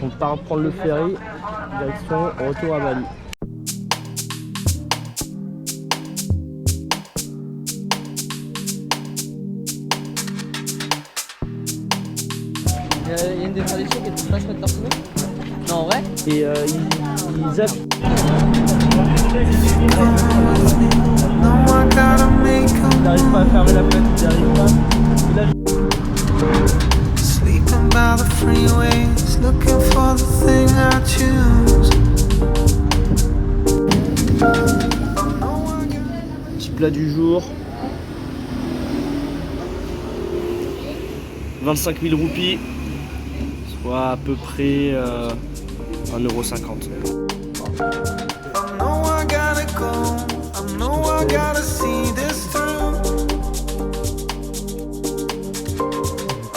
On part prendre le ferry, direction retour à Bali. Il y a une des traditions qui est de pas se mettre parfumé. Non, en vrai. Et ils zappent. Ils n'arrivent pas à fermer la fenêtre, ils n'y arrivent pas. Sleeping by the freeways, looking for the thing I choose. Petit plat du jour. 25 000 roupies, soit à peu près 1,50 €. I know I gotta go, I know I gotta see this through.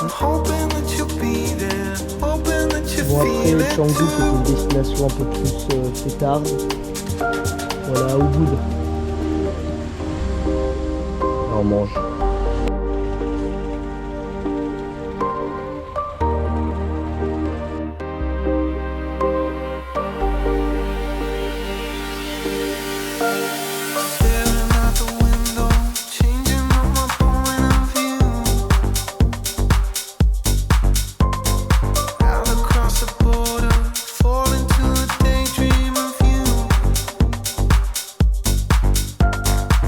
I'm hoping that you'll be there, hoping that you Bon, feel après it Canggu, c'est une too. destination un peu plus fêtarde. Voilà, au bout. On mange. Staring out the window, changing up my point of view. Out across the border, fall into a daydream of you.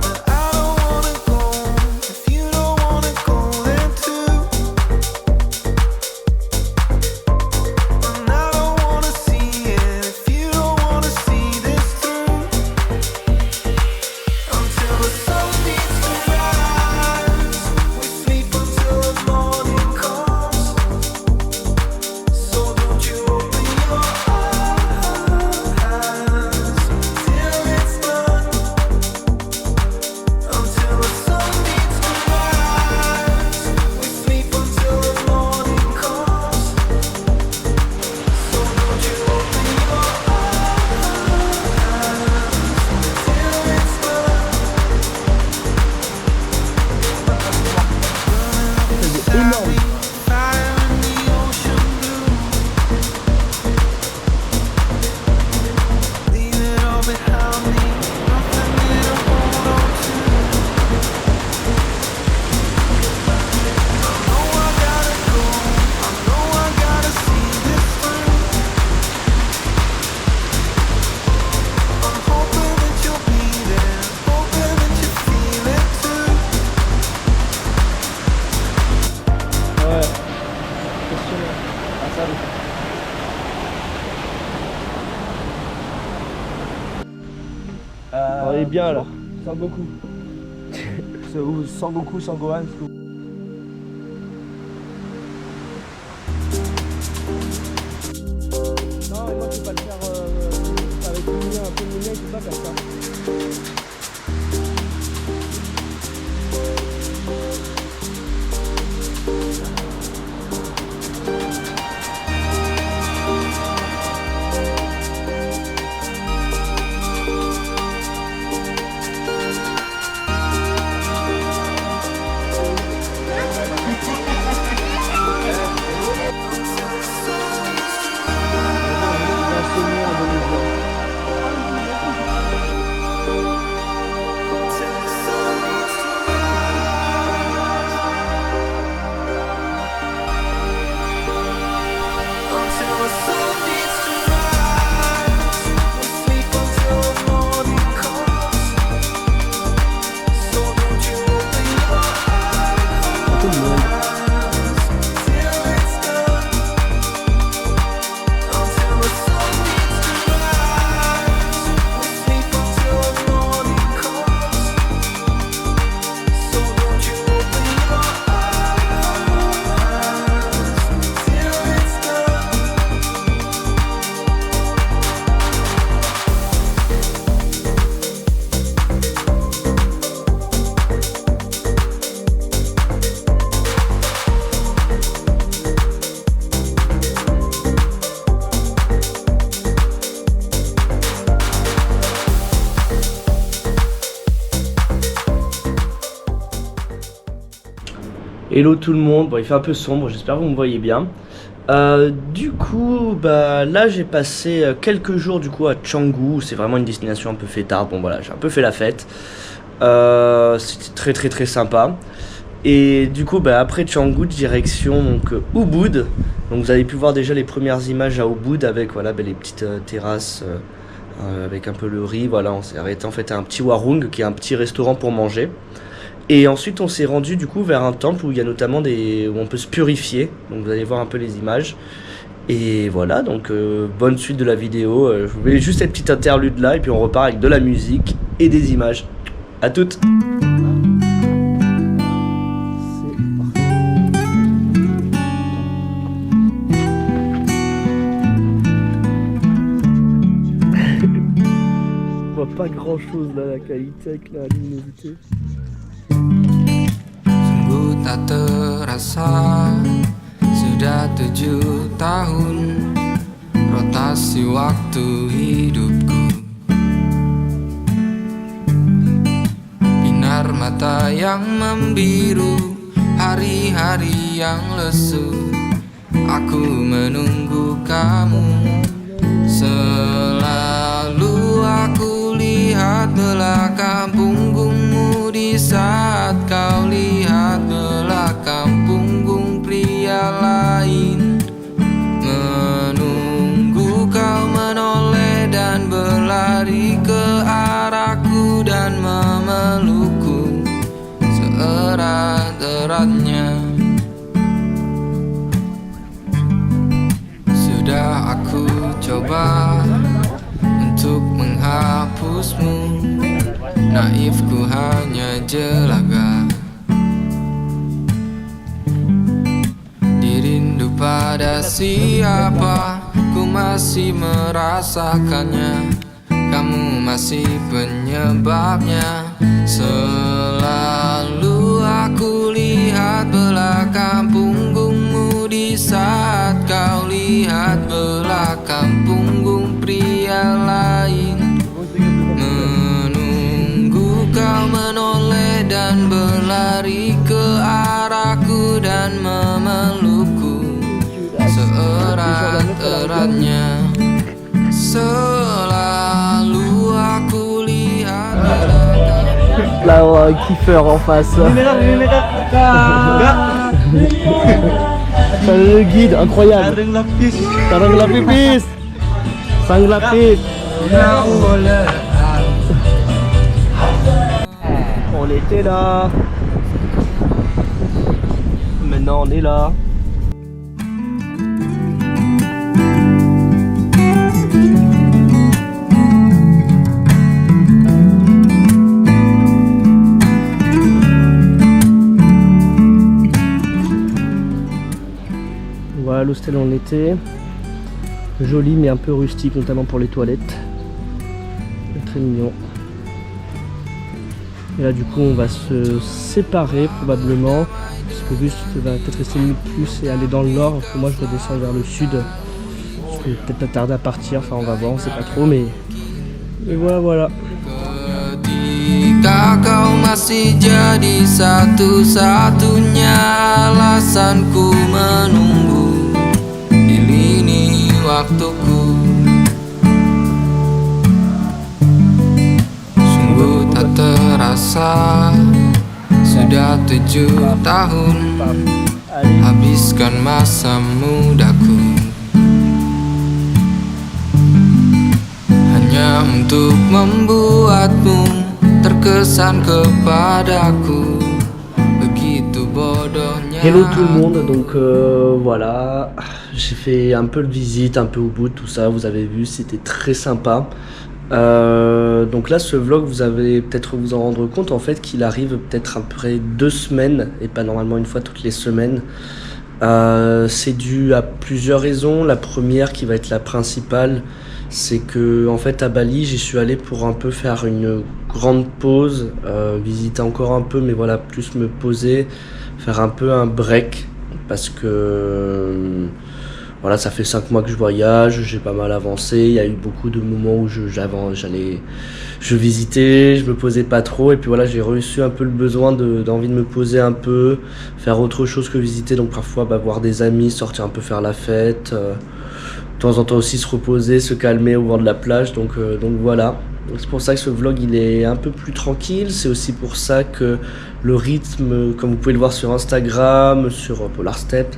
But I don't wanna go if you don't wanna go there too. And I don't wanna see it if you don't wanna see this through. Until the sun needs to rise, we sleep until the morning comes. So don't you open your eyes till it's done. Until the sun needs to rise, we sleep until the morning comes. So don't you open your eyes till it's done. C'est énorme. Fire in the ocean blue. Leave it all behind me. Nothing here to hold on to. I know I gotta go. I know I gotta see this through. I'm hoping that you'll be there. Hoping that you feel it too. Ouais. Impressionnant. Ah, ça va. On est bien là. Sangoku. Sangoku, Sangohan. Non, moi je peux pas le faire avec le mien, un peu le mien, je peux pas faire ça. Hello tout le monde, bon il fait un peu sombre, j'espère que vous me voyez bien. Du coup, bah là j'ai passé quelques jours du coup à Canggu, c'est vraiment une destination un peu fêtarde, bon voilà, j'ai un peu fait la fête. C'était très sympa. Et du coup, bah, après Canggu, direction donc Ubud. Donc vous avez pu voir déjà les premières images à Ubud avec voilà, bah, les petites terrasses avec un peu le riz. Voilà, on s'est arrêté en fait à un petit warung qui est un petit restaurant pour manger. Et ensuite on s'est rendu du coup vers un temple où il y a notamment où on peut se purifier. Donc vous allez voir un peu les images. Et voilà, donc bonne suite de la vidéo. Je voulais juste cette petite interlude là et puis on repart avec de la musique et des images. À toutes. On voit pas grand chose là, la qualité avec la luminosité. Sungguh tak terasa sudah 7 tahun rotasi waktu hidupku. Binar mata yang membiru, hari-hari yang lesu. Aku menunggu kamu. Selalu aku lihat belakang punggungmu di saat kau lihat belakang punggung pria lain. Menunggu kau menoleh dan berlari ke arahku dan memelukku seerat-eratnya. Sudah aku coba untuk menghapusmu, naifku hanya jelaga. Dirindu pada siapa, ku masih merasakannya. Kamu masih penyebabnya. Selalu aku lihat belakang punggungmu di saat kau lihat belakang punggung pria lain. Menunggu kau menoleh dan berlari ke arahku dan memelukku seerat-eratnya. Selalu aku lihat Là, on a un kiffeur en face. Le guide, incroyable. Sarang lapis. Sang lapis. On était là. Maintenant on est là. Voilà l'hostel où on était. Joli mais un peu rustique, notamment pour les toilettes. Très mignon. Et là du coup on va se séparer probablement. Parce que Auguste va peut-être rester une minute plus et aller dans le nord. Parce que moi je redescends vers le sud. Parce que peut-être pas tarder à partir. Enfin on va voir, on sait pas trop mais voilà. Ketika kau masih jadi satu-satunya alasanku menunggu di lini waktuku. Sungguh tak terasa sudah 7 tahun habiskan masa mudaku hanya untuk membuatmu terkesan kepadaku begitu bodohnya. Hello tout le monde, donc voilà, j'ai fait un peu de visite, un peu au bout, tout ça, vous avez vu, c'était très sympa. Donc là ce vlog vous avez peut-être vous en rendre compte en fait qu'il arrive peut-être après 2 semaines et pas normalement une fois toutes les semaines. C'est dû à plusieurs raisons. La première qui va être la principale, c'est que en fait à Bali j'y suis allé pour un peu faire une grande pause, visiter encore un peu mais voilà, plus me poser, faire un peu un break parce que voilà, ça fait 5 mois que je voyage, j'ai pas mal avancé, il y a eu beaucoup de moments où j'allais je visitais, je me posais pas trop, et puis voilà, j'ai reçu un peu le besoin d'envie de me poser un peu, faire autre chose que visiter, donc parfois voir des amis, sortir un peu faire la fête, de temps en temps aussi se reposer, se calmer au bord de la plage, donc voilà. Donc c'est pour ça que ce vlog il est un peu plus tranquille, c'est aussi pour ça que le rythme, comme vous pouvez le voir sur Instagram, sur Polar Step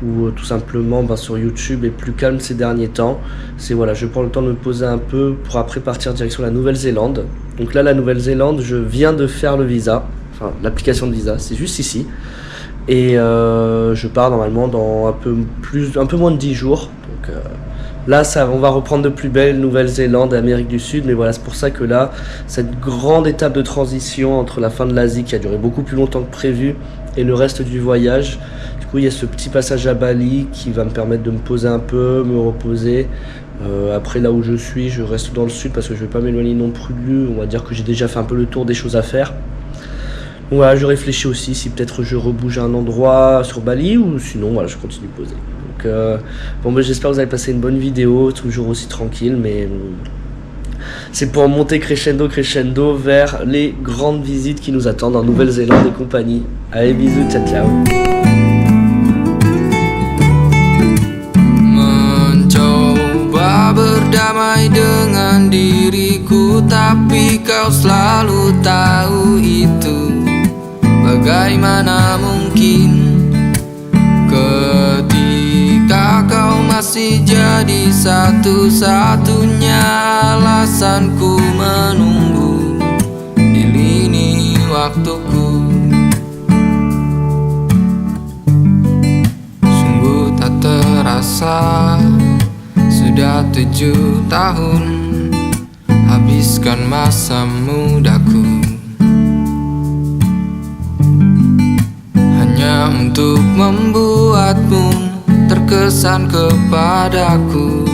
ou tout simplement sur YouTube est plus calme ces derniers temps. C'est voilà, je prends le temps de me poser un peu pour après partir direction la Nouvelle-Zélande. Donc là la Nouvelle-Zélande, je viens de faire le visa, enfin l'application de visa, c'est juste ici. Et je pars normalement dans un peu moins de 10 jours. Donc là, on va reprendre de plus belle Nouvelle-Zélande et Amérique du Sud, mais voilà, c'est pour ça que là, cette grande étape de transition entre la fin de l'Asie qui a duré beaucoup plus longtemps que prévu et le reste du voyage, du coup, il y a ce petit passage à Bali qui va me permettre de me poser un peu, me reposer. Après, là où je suis, je reste dans le sud parce que je ne vais pas m'éloigner non plus. On va dire que j'ai déjà fait un peu le tour des choses à faire. Donc voilà, je réfléchis aussi si peut-être je rebouge à un endroit sur Bali ou sinon, voilà, je continue de poser. Donc j'espère que vous avez passé une bonne vidéo, toujours aussi tranquille, mais c'est pour monter crescendo vers les grandes visites qui nous attendent en Nouvelle-Zélande et compagnie. Allez, bisous, ciao ciao. Mencoba berdamai dengan diriku, tapi kau selalu tahu itu. Bagaimana mungkin ketika kau masih jadi satu-satunya alasanku menunggu di lini waktuku. Sungguh tak terasa sudah 7 tahun habiskan masa mudaku hanya untuk membuatmu terkesan kepadaku.